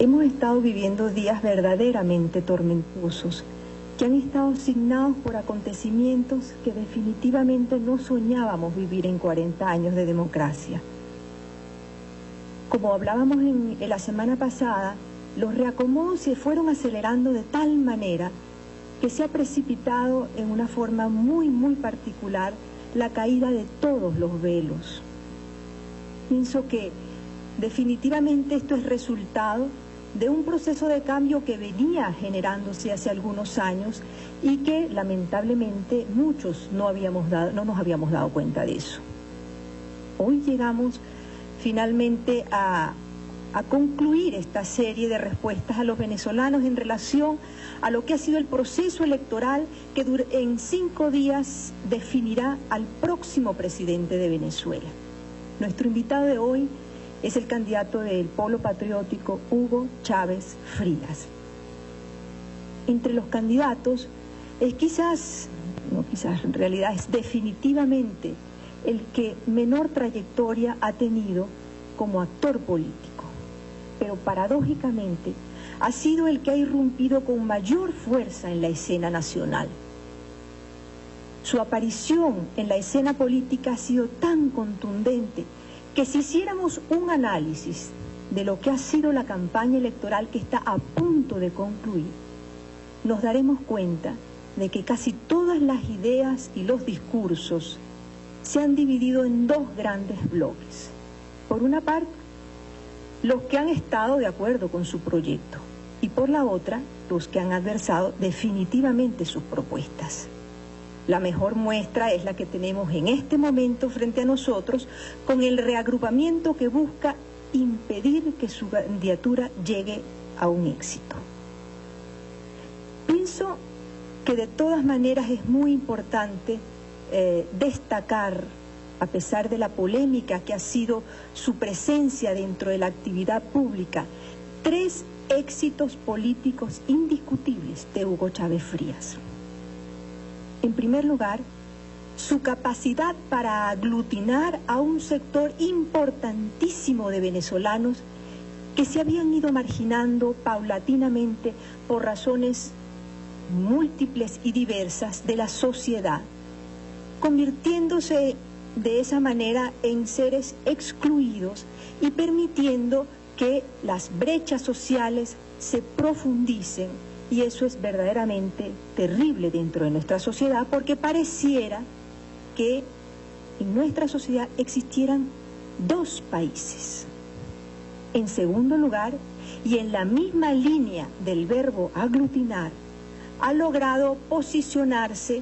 Hemos estado viviendo días verdaderamente tormentosos, que han estado signados por acontecimientos que definitivamente no soñábamos vivir en 40 años de democracia. Como hablábamos en la semana pasada, los reacomodos se fueron acelerando de tal manera que se ha precipitado en una forma muy particular la caída de todos los velos. Pienso que definitivamente esto es resultado de un proceso de cambio que venía generándose hace algunos años y que lamentablemente muchos no nos habíamos dado cuenta de eso. Hoy llegamos finalmente a concluir esta serie de respuestas a los venezolanos en relación a lo que ha sido el proceso electoral que en 5 días definirá al próximo presidente de Venezuela. Nuestro invitado de hoy es el candidato del Polo Patriótico, Hugo Chávez Frías. Entre los candidatos en realidad es definitivamente el que menor trayectoria ha tenido como actor político, pero paradójicamente ha sido el que ha irrumpido con mayor fuerza en la escena nacional. Su aparición en la escena política ha sido tan contundente que si hiciéramos un análisis de lo que ha sido la campaña electoral que está a punto de concluir, nos daremos cuenta de que casi todas las ideas y los discursos se han dividido en 2 grandes bloques. Por una parte, los que han estado de acuerdo con su proyecto y por la otra, los que han adversado definitivamente sus propuestas. La mejor muestra es la que tenemos en este momento frente a nosotros con el reagrupamiento que busca impedir que su candidatura llegue a un éxito. Pienso que de todas maneras es muy importante destacar, a pesar de la polémica que ha sido su presencia dentro de la actividad pública, 3 éxitos políticos indiscutibles de Hugo Chávez Frías. En primer lugar, su capacidad para aglutinar a un sector importantísimo de venezolanos que se habían ido marginando paulatinamente por razones múltiples y diversas de la sociedad, convirtiéndose de esa manera en seres excluidos y permitiendo que las brechas sociales se profundicen. Y eso es verdaderamente terrible dentro de nuestra sociedad, porque pareciera que en nuestra sociedad existieran 2 países. En segundo lugar, y en la misma línea del verbo aglutinar, ha logrado posicionarse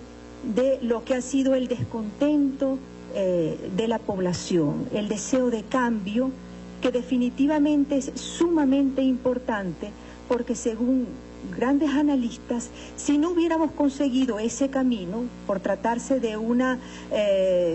de lo que ha sido el descontento de la población, el deseo de cambio, que definitivamente es sumamente importante, porque según grandes analistas, si no hubiéramos conseguido ese camino, por tratarse de una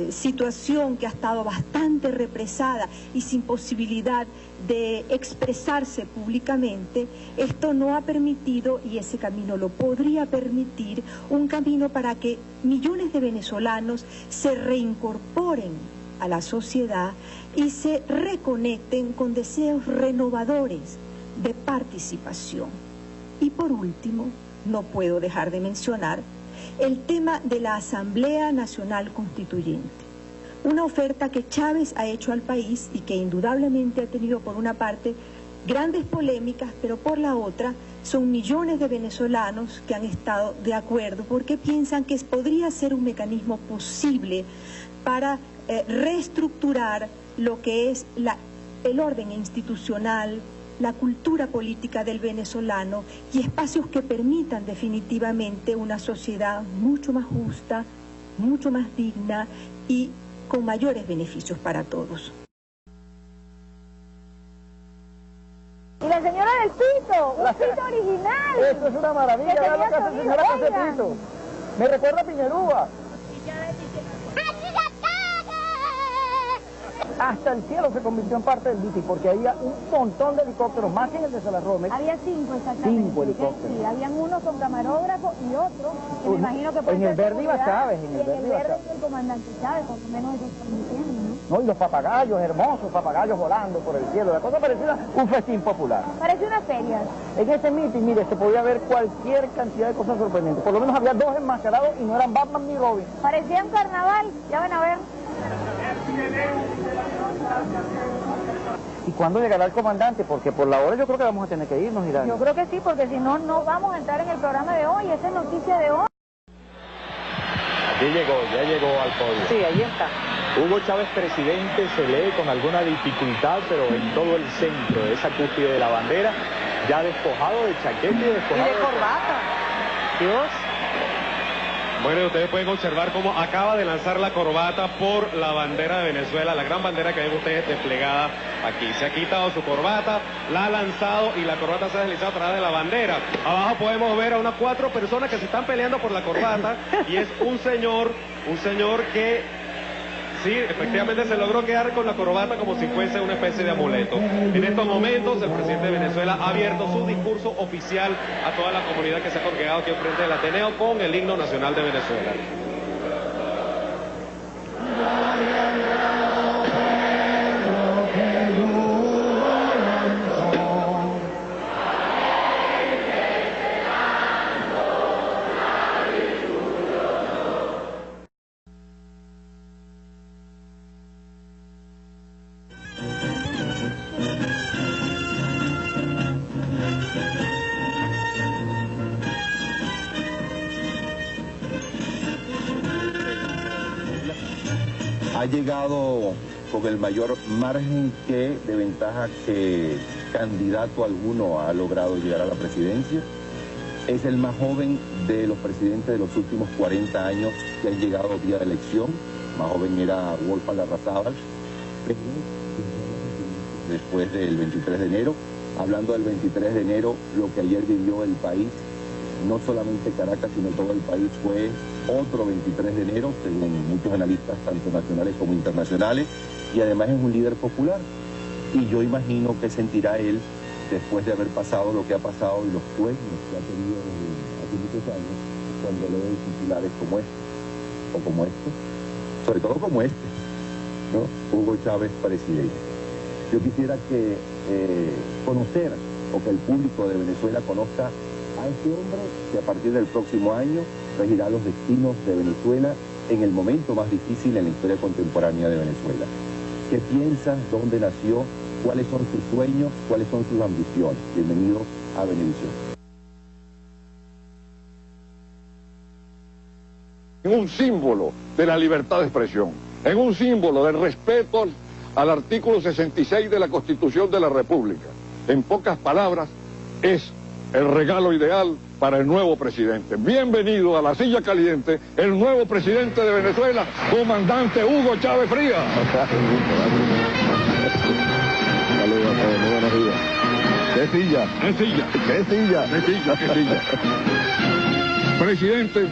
situación que ha estado bastante represada y sin posibilidad de expresarse públicamente, esto no ha permitido, y ese camino lo podría permitir, un camino para que millones de venezolanos se reincorporen a la sociedad y se reconecten con deseos renovadores de participación. Y por último, no puedo dejar de mencionar el tema de la Asamblea Nacional Constituyente, una oferta que Chávez ha hecho al país y que indudablemente ha tenido por una parte grandes polémicas, pero por la otra son millones de venezolanos que han estado de acuerdo porque piensan que podría ser un mecanismo posible para reestructurar lo que es el orden institucional, la cultura política del venezolano y espacios que permitan definitivamente una sociedad mucho más justa, mucho más digna y con mayores beneficios para todos. Y la señora del pito, un pito original. Eso es una maravilla, vean lo que hace la señora con ese pito. Me recuerda a Piñerúa. Hasta el cielo se convirtió en parte del Viti, porque había un montón de helicópteros, más que en el de Salarromes. Había 5 exactamente. 5 helicópteros. Sí, habían uno con camarógrafo y otro, que me imagino que puede en ser el verde iba seguridad, Chávez, en el verde y el comandante Chávez, por lo menos eso están diciendo, ¿no? ¿no? Y los papagayos, hermosos papagayos volando por el cielo, la cosa parecía un festín popular. Parece una feria. En ese meeting, mire, se podía ver cualquier cantidad de cosas sorprendentes. Por lo menos había dos enmascarados y no eran Batman ni Robin. Parecía un carnaval, ya van a ver. ¿Y cuándo llegará el comandante? Porque por la hora yo creo que vamos a tener que irnos, Irán. Yo creo que sí, porque si no, no vamos a entrar en el programa de hoy. Esa es noticia de hoy. Aquí llegó, ya llegó al podio. Sí, ahí está. Hugo Chávez, presidente, se lee con alguna dificultad, pero en todo el centro de esa cúspide de la bandera, ya despojado de chaqueta y despojado de corbata. Dios. Bueno, ustedes pueden observar cómo acaba de lanzar la corbata por la bandera de Venezuela, la gran bandera que ven ustedes desplegada aquí. Se ha quitado su corbata, la ha lanzado y la corbata se ha deslizado a través de la bandera. Abajo podemos ver a unas 4 personas que se están peleando por la corbata y es un señor que... Sí, efectivamente se logró quedar con la corbata como si fuese una especie de amuleto. En estos momentos el presidente de Venezuela ha abierto su discurso oficial a toda la comunidad que se ha congregado aquí enfrente del Ateneo con el himno nacional de Venezuela. Ha llegado con el mayor margen de ventaja que candidato alguno ha logrado llegar a la presidencia. Es el más joven de los presidentes de los últimos 40 años que han llegado vía elección. Más joven era Wolfgang Larrazábal. Después del 23 de enero, hablando del 23 de enero, lo que ayer vivió el país, no solamente Caracas, sino todo el país, fue otro 23 de enero, según muchos analistas, tanto nacionales como internacionales, y además es un líder popular. Y yo imagino que sentirá él, después de haber pasado lo que ha pasado y los sueños que ha tenido hace muchos años, cuando lee titulares como este, o como estos, sobre todo como este, ¿no? Hugo Chávez, presidente. Yo quisiera que conocer, o que el público de Venezuela conozca a este hombre que a partir del próximo año regirá los destinos de Venezuela en el momento más difícil en la historia contemporánea de Venezuela. ¿Qué piensa? ¿Dónde nació? ¿Cuáles son sus sueños? ¿Cuáles son sus ambiciones? Bienvenido a Venevisión. En un símbolo de la libertad de expresión, en un símbolo del respeto al artículo 66 de la Constitución de la República. En pocas palabras, es el regalo ideal para el nuevo presidente. Bienvenido a la silla caliente, el nuevo presidente de Venezuela, comandante Hugo Chávez Frías. Saludos a todos, muy buenos días. ¿Qué silla? ¿Qué silla? ¿Qué silla? ¿Qué silla? ¿Qué silla? Presidente,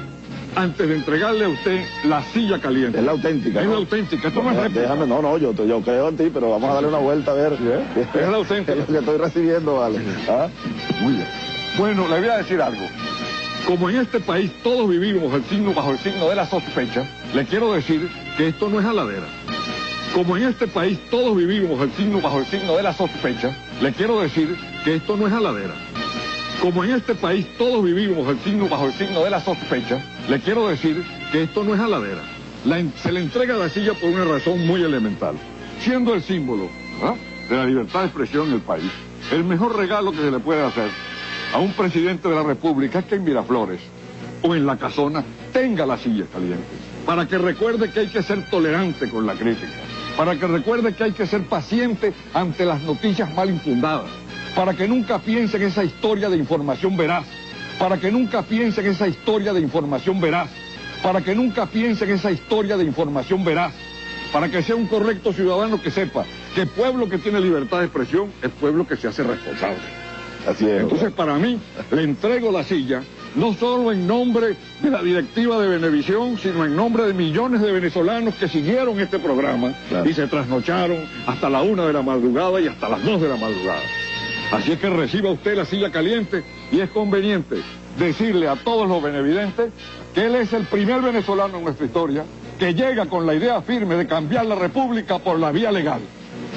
antes de entregarle a usted la silla caliente. Es la auténtica. Es ¿no? la auténtica. Esto no es réplica. Déjame, yo creo en ti, pero vamos a darle una vuelta a ver. Es la auténtica. Es lo que estoy recibiendo, vale. ¿Ah? Muy bien. Bueno, le voy a decir algo. Como en este país todos vivimos bajo el signo de la sospecha, le quiero decir que esto no es aladera. Como en este país todos vivimos bajo el signo de la sospecha, le quiero decir que esto no es aladera. Como en este país todos vivimos bajo el signo de la sospecha, le quiero decir que esto no es aladera. Se le entrega la silla por una razón muy elemental. Siendo el símbolo de la libertad de expresión en el país, el mejor regalo que se le puede hacer a un presidente de la República es que en Miraflores o en La Casona tenga la silla caliente, para que recuerde que hay que ser tolerante con la crítica, para que recuerde que hay que ser paciente ante las noticias mal infundadas, para que nunca piense en esa historia de información veraz, para que nunca piense en esa historia de información veraz, para que nunca piense en esa historia de información veraz, para que sea un correcto ciudadano que sepa que pueblo que tiene libertad de expresión es pueblo que se hace responsable. Así es. Entonces, para mí, le entrego la silla, no solo en nombre de la directiva de Venevisión, sino en nombre de millones de venezolanos que siguieron este programa y se trasnocharon hasta la 1 de la madrugada y hasta las 2 de la madrugada. Así es que reciba usted la silla caliente y es conveniente decirle a todos los benevidentes que él es el primer venezolano en nuestra historia que llega con la idea firme de cambiar la república por la vía legal.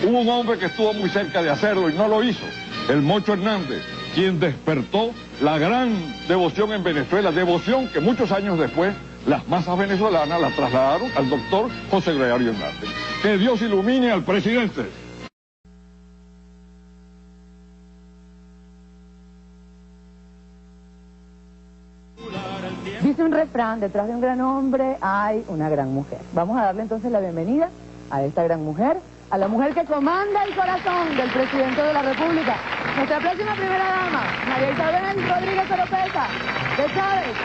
Hubo un hombre que estuvo muy cerca de hacerlo y no lo hizo, el Mocho Hernández, quien despertó la gran devoción en Venezuela, devoción que muchos años después las masas venezolanas la trasladaron al doctor José Gregorio Hernández. Que Dios ilumine al presidente. Dice un refrán, detrás de un gran hombre hay una gran mujer. Vamos a darle entonces la bienvenida a esta gran mujer, a la mujer que comanda el corazón del presidente de la República. Nuestra próxima primera dama, María Isabel Rodríguez Oropesa, de Chávez.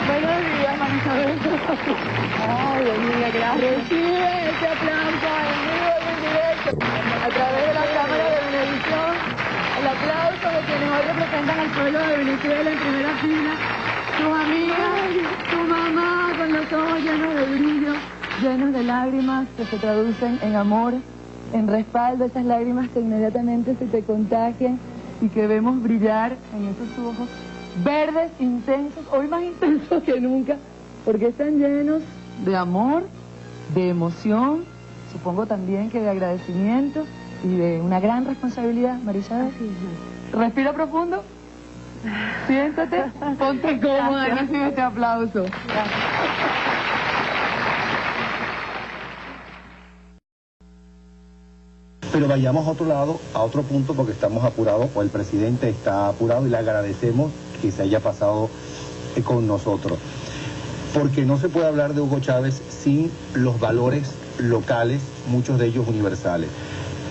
Buenos días, María Isabel. Ay, Dios mío, gracias. Recibe este aplauso en vivo y en directo a través de la cámara de Venevisión. El aplauso de quienes hoy representan al pueblo de Venezuela en primera fila. Tu amiga, tu mamá, con los ojos llenos de brillo, llenos de lágrimas que se traducen en amor, en respaldo, esas lágrimas que inmediatamente se te contagian y que vemos brillar en esos ojos verdes, intensos, hoy más intensos que nunca, porque están llenos de amor, de emoción, supongo también que de agradecimiento y de una gran responsabilidad, María Isabel. Respira profundo, siéntate, ponte cómoda y recibe este aplauso. Pero vayamos a otro lado, a otro punto, porque estamos apurados, o el presidente está apurado y le agradecemos que se haya pasado con nosotros. Porque no se puede hablar de Hugo Chávez sin los valores locales, muchos de ellos universales.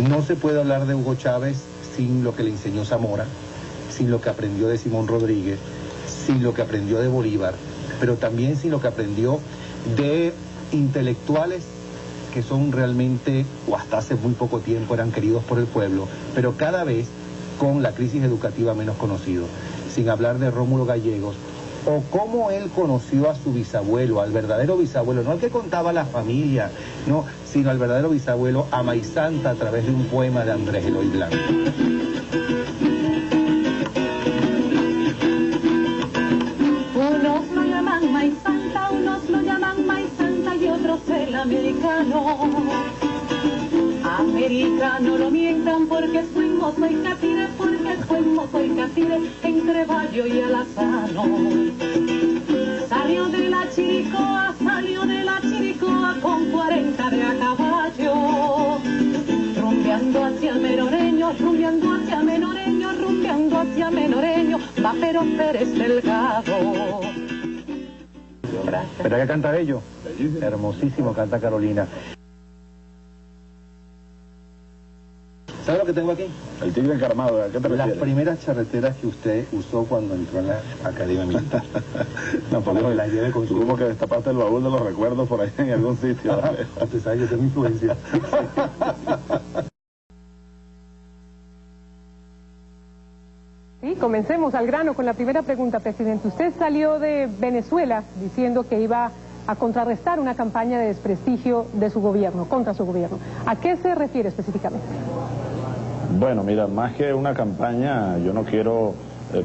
No se puede hablar de Hugo Chávez sin lo que le enseñó Zamora, sin lo que aprendió de Simón Rodríguez, sin lo que aprendió de Bolívar, pero también sin lo que aprendió de intelectuales que son realmente, o hasta hace muy poco tiempo, eran queridos por el pueblo, pero cada vez con la crisis educativa menos conocido. Sin hablar de Rómulo Gallegos, o cómo él conoció a su bisabuelo, al verdadero bisabuelo, no al que contaba la familia, no, sino al verdadero bisabuelo, a Maisanta, a través de un poema de Andrés Eloy Blanco. Unos lo llaman Maisanta, unos lo llaman Maisanta y otros el americano. Americano lo mientan porque es buen mozo y catire, porque es buen mozo y catire, entre Bayo y Alazano. Salió de la Chiricoa con 40 de a caballo, rumbeando hacia Menoreño, rumbeando hacia Menoreño, rumbeando hacia Menoreño, va Pero Pérez Delgado. ¿Verdad que canta bello? Hermosísimo canta Carolina. ¿Sabe lo que tengo aquí? El tigre encarnado, ¿a qué te refieres? Las primeras charreteras que usted usó cuando entró en la Academia Militar. No, por que la lleve con su... Como que destapaste el baúl de los recuerdos por ahí en algún sitio. Usted sabe, yo tengo influencia. Sí, comencemos al grano con la primera pregunta, presidente. Usted salió de Venezuela diciendo que iba a contrarrestar una campaña de desprestigio de su gobierno, contra su gobierno. ¿A qué se refiere específicamente? Bueno, mira, más que una campaña, yo no quiero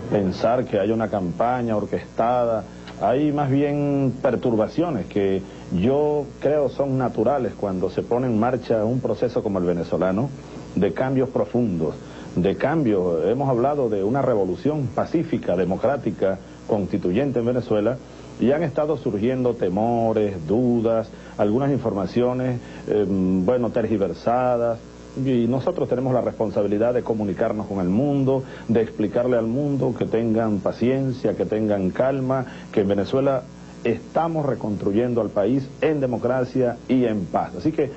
pensar que haya una campaña orquestada. Hay más bien perturbaciones que yo creo son naturales cuando se pone en marcha un proceso como el venezolano, de cambios profundos, de cambios. Hemos hablado de una revolución pacífica, democrática, constituyente en Venezuela, y han estado surgiendo temores, dudas, algunas informaciones, bueno, tergiversadas. Y nosotros tenemos la responsabilidad de comunicarnos con el mundo, de explicarle al mundo que tengan paciencia, que tengan calma, que en Venezuela estamos reconstruyendo al país en democracia y en paz. Así que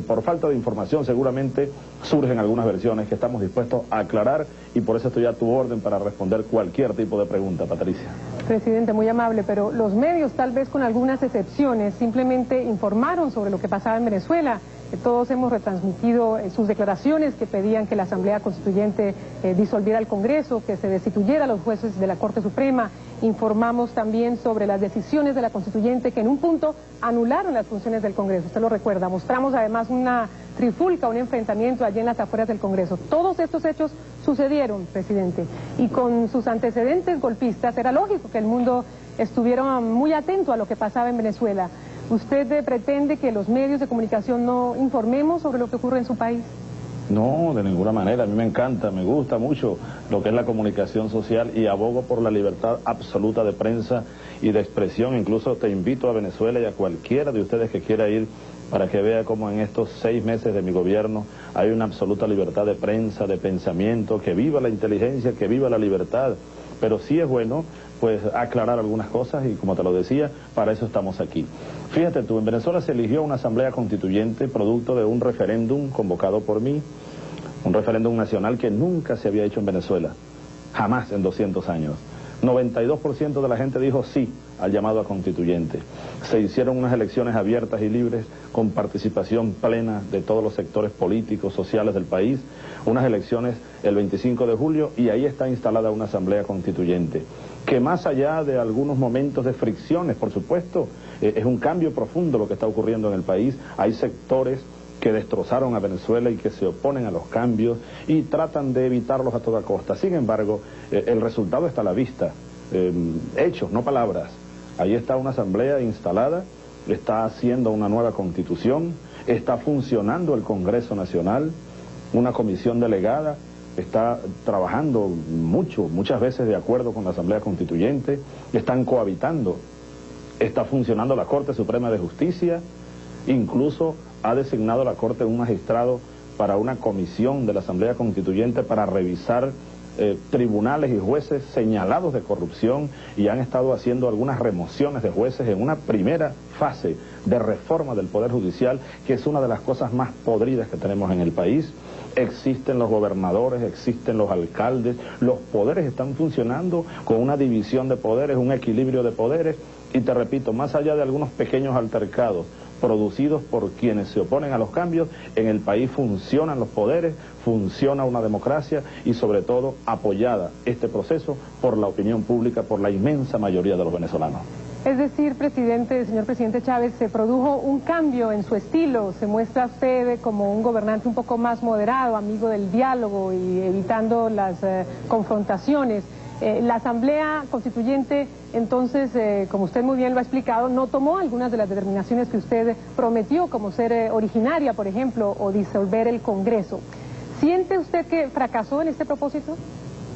por falta de información seguramente surgen algunas versiones que estamos dispuestos a aclarar y por eso estoy a tu orden para responder cualquier tipo de pregunta, Patricia. Presidente, muy amable, pero los medios, tal vez con algunas excepciones, simplemente informaron sobre lo que pasaba en Venezuela Todos hemos retransmitido sus declaraciones que pedían que la Asamblea Constituyente disolviera el Congreso, que se destituyera a los jueces de la Corte Suprema. Informamos también sobre las decisiones de la Constituyente que en un punto anularon las funciones del Congreso, usted lo recuerda. Mostramos además una trifulca, un enfrentamiento allí en las afueras del Congreso. Todos estos hechos sucedieron, presidente, y con sus antecedentes golpistas era lógico que el mundo estuviera muy atento a lo que pasaba en Venezuela. ¿Usted pretende que los medios de comunicación no informemos sobre lo que ocurre en su país? No, de ninguna manera. A mí me encanta, me gusta mucho lo que es la comunicación social y abogo por la libertad absoluta de prensa y de expresión. Incluso te invito a Venezuela y a cualquiera de ustedes que quiera ir para que vea cómo en estos 6 meses de mi gobierno hay una absoluta libertad de prensa, de pensamiento, que viva la inteligencia, que viva la libertad. Pero sí es bueno pues aclarar algunas cosas y, como te lo decía, para eso estamos aquí. Fíjate tú, en Venezuela se eligió una asamblea constituyente producto de un referéndum convocado por mí, un referéndum nacional que nunca se había hecho en Venezuela, jamás en 200 años. 92% de la gente dijo sí al llamado a constituyente. Se hicieron unas elecciones abiertas y libres con participación plena de todos los sectores políticos, sociales del país, unas elecciones el 25 de julio y ahí está instalada una asamblea constituyente, que más allá de algunos momentos de fricciones, por supuesto, es un cambio profundo lo que está ocurriendo en el país. Hay sectores que destrozaron a Venezuela y que se oponen a los cambios y tratan de evitarlos a toda costa. Sin embargo, el resultado está a la vista, hechos, no palabras. Ahí está una asamblea instalada, está haciendo una nueva constitución, está funcionando el Congreso Nacional, una comisión delegada, está trabajando muchas veces de acuerdo con la Asamblea Constituyente, están cohabitando, está funcionando la Corte Suprema de Justicia, incluso ha designado la Corte un magistrado para una comisión de la Asamblea Constituyente para revisar tribunales y jueces señalados de corrupción y han estado haciendo algunas remociones de jueces en una primera fase de reforma del Poder Judicial, que es una de las cosas más podridas que tenemos en el país. Existen los gobernadores, existen los alcaldes, los poderes están funcionando con una división de poderes, un equilibrio de poderes, y te repito, más allá de algunos pequeños altercados producidos por quienes se oponen a los cambios, en el país funcionan los poderes, funciona una democracia y sobre todo apoyada este proceso por la opinión pública, por la inmensa mayoría de los venezolanos. Es decir, señor presidente Chávez, se produjo un cambio en su estilo, se muestra usted como un gobernante un poco más moderado, amigo del diálogo y evitando las confrontaciones. La Asamblea Constituyente, entonces, como usted muy bien lo ha explicado, no tomó algunas de las determinaciones que usted prometió, como ser originaria, por ejemplo, o disolver el Congreso. ¿Siente usted que fracasó en este propósito?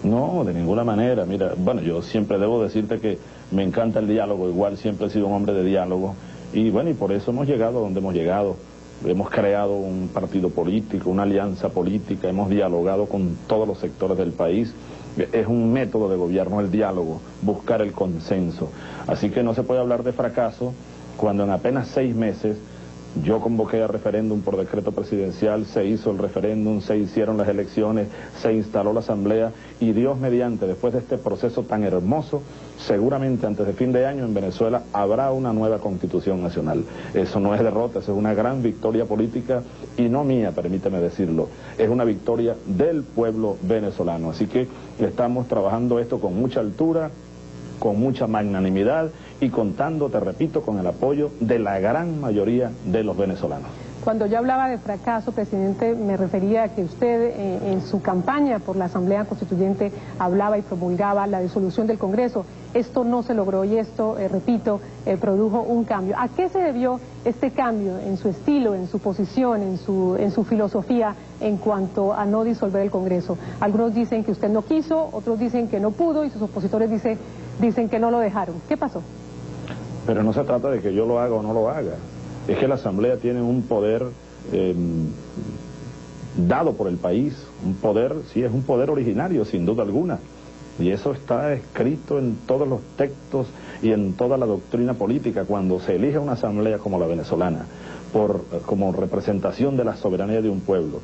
No, de ninguna manera. Mira, bueno, yo siempre debo decirte que me encanta el diálogo, igual siempre he sido un hombre de diálogo, y bueno, y por eso hemos llegado a donde hemos llegado. Hemos creado un partido político, una alianza política, hemos dialogado con todos los sectores del país. Es un método de gobierno el diálogo, buscar el consenso. Así que no se puede hablar de fracaso cuando en apenas 6 meses yo convoqué a referéndum por decreto presidencial, se hizo el referéndum, se hicieron las elecciones, se instaló la asamblea y Dios mediante, después de este proceso tan hermoso, seguramente antes de fin de año en Venezuela habrá una nueva constitución nacional. Eso no es derrota, eso es una gran victoria política y no mía, permíteme decirlo, es una victoria del pueblo venezolano. Así que estamos trabajando esto con mucha altura, con mucha magnanimidad y contando, te repito, con el apoyo de la gran mayoría de los venezolanos. Cuando yo hablaba de fracaso, presidente, me refería a que usted en su campaña por la Asamblea Constituyente hablaba y promulgaba la disolución del Congreso. Esto no se logró y esto, repito, produjo un cambio. ¿A qué se debió este cambio en su estilo, en su posición, en su filosofía en cuanto a no disolver el Congreso? Algunos dicen que usted no quiso, otros dicen que no pudo y sus opositores dicen que no lo dejaron. ¿Qué pasó? Pero no se trata de que yo lo haga o no lo haga. Es que la Asamblea tiene un poder dado por el país, un poder, sí, es un poder originario, sin duda alguna. Y eso está escrito en todos los textos y en toda la doctrina política. Cuando se elige una Asamblea como la venezolana, como representación de la soberanía de un pueblo,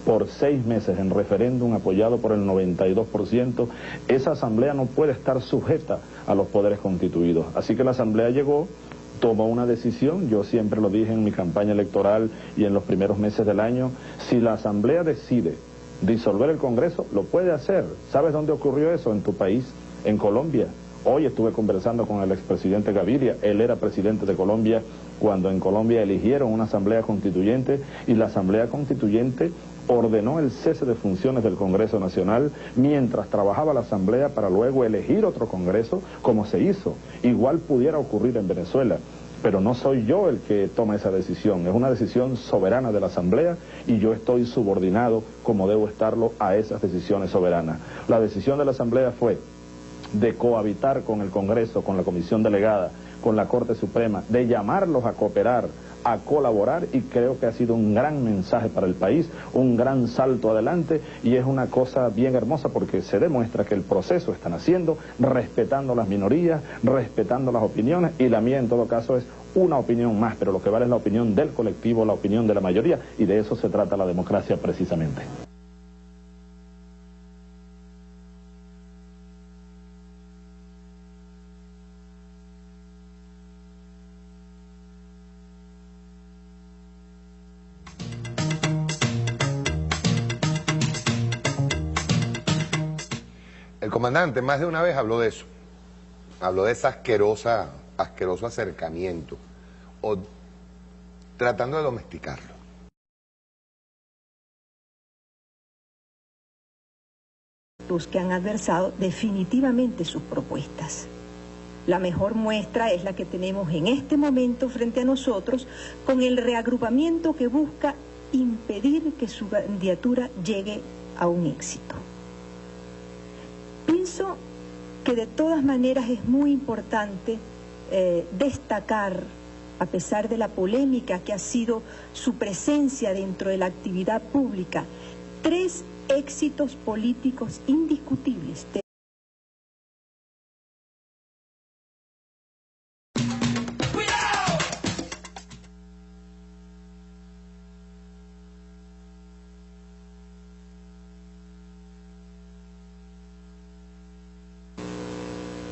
por 6 meses en referéndum apoyado por el 92%, esa Asamblea no puede estar sujeta a los poderes constituidos. Así que la Asamblea llegó tomó una decisión. Yo siempre lo dije en mi campaña electoral y en los primeros meses del año: si la Asamblea decide disolver el Congreso, lo puede hacer. ¿Sabes dónde ocurrió eso? En tu país, en Colombia. Hoy estuve conversando con el expresidente Gaviria. Él era presidente de Colombia cuando en Colombia eligieron una asamblea constituyente, y la asamblea constituyente ordenó el cese de funciones del Congreso Nacional mientras trabajaba la asamblea para luego elegir otro Congreso, como se hizo. Igual pudiera ocurrir en Venezuela, pero no soy yo el que toma esa decisión. Es una decisión soberana de la asamblea y yo estoy subordinado, como debo estarlo, a esas decisiones soberanas. La decisión de la asamblea fue de cohabitar con el Congreso, con la Comisión Delegada, con la Corte Suprema, de llamarlos a cooperar, a colaborar, y creo que ha sido un gran mensaje para el país, un gran salto adelante, y es una cosa bien hermosa porque se demuestra que el proceso están haciendo, respetando las minorías, respetando las opiniones, y la mía en todo caso es una opinión más, pero lo que vale es la opinión del colectivo, la opinión de la mayoría, y de eso se trata la democracia precisamente. El comandante más de una vez habló de eso, habló de ese asqueroso acercamiento, o tratando de domesticarlo. Los que han adversado definitivamente sus propuestas. La mejor muestra es la que tenemos en este momento frente a nosotros, con el reagrupamiento que busca impedir que su candidatura llegue a un éxito. Pienso que de todas maneras es muy importante destacar, a pesar de la polémica que ha sido su presencia dentro de la actividad pública, 3 éxitos políticos indiscutibles.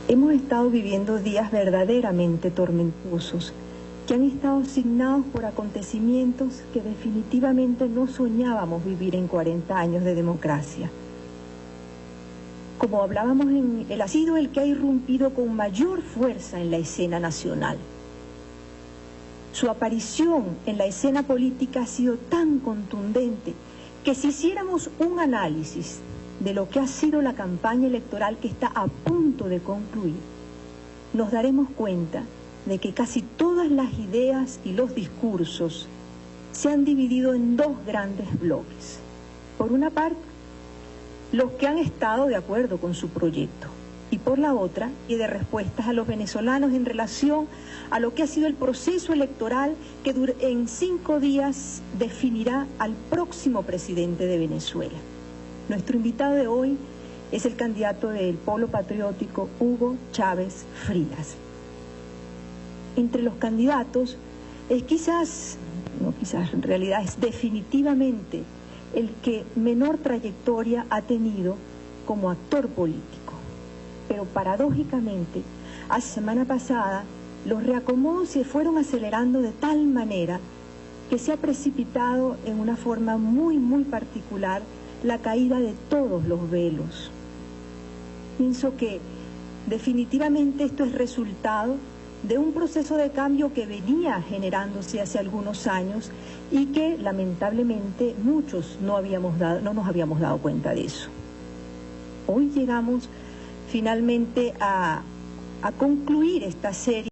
Hemos estado viviendo días verdaderamente tormentosos, que han estado signados por acontecimientos que definitivamente no soñábamos vivir en 40 años de democracia. Como hablábamos, él ha sido el que ha irrumpido con mayor fuerza en la escena nacional. Su aparición en la escena política ha sido tan contundente que si hiciéramos un análisis de lo que ha sido la campaña electoral que está a punto de concluir, nos daremos cuenta de que casi todas las ideas y los discursos se han dividido en 2 grandes bloques. Por una parte, los que han estado de acuerdo con su proyecto, y por la otra, y de respuestas a los venezolanos en relación a lo que ha sido el proceso electoral que en 5 días definirá al próximo presidente de Venezuela. Nuestro invitado de hoy es el candidato del Polo Patriótico, Hugo Chávez Frías. Entre los candidatos es en realidad es definitivamente el que menor trayectoria ha tenido como actor político. Pero paradójicamente, la semana pasada, los reacomodos se fueron acelerando de tal manera que se ha precipitado en una forma muy, muy particular la caída de todos los velos. Pienso que definitivamente esto es resultado de un proceso de cambio que venía generándose hace algunos años y que lamentablemente muchos no nos habíamos dado cuenta de eso. Hoy llegamos finalmente a concluir esta serie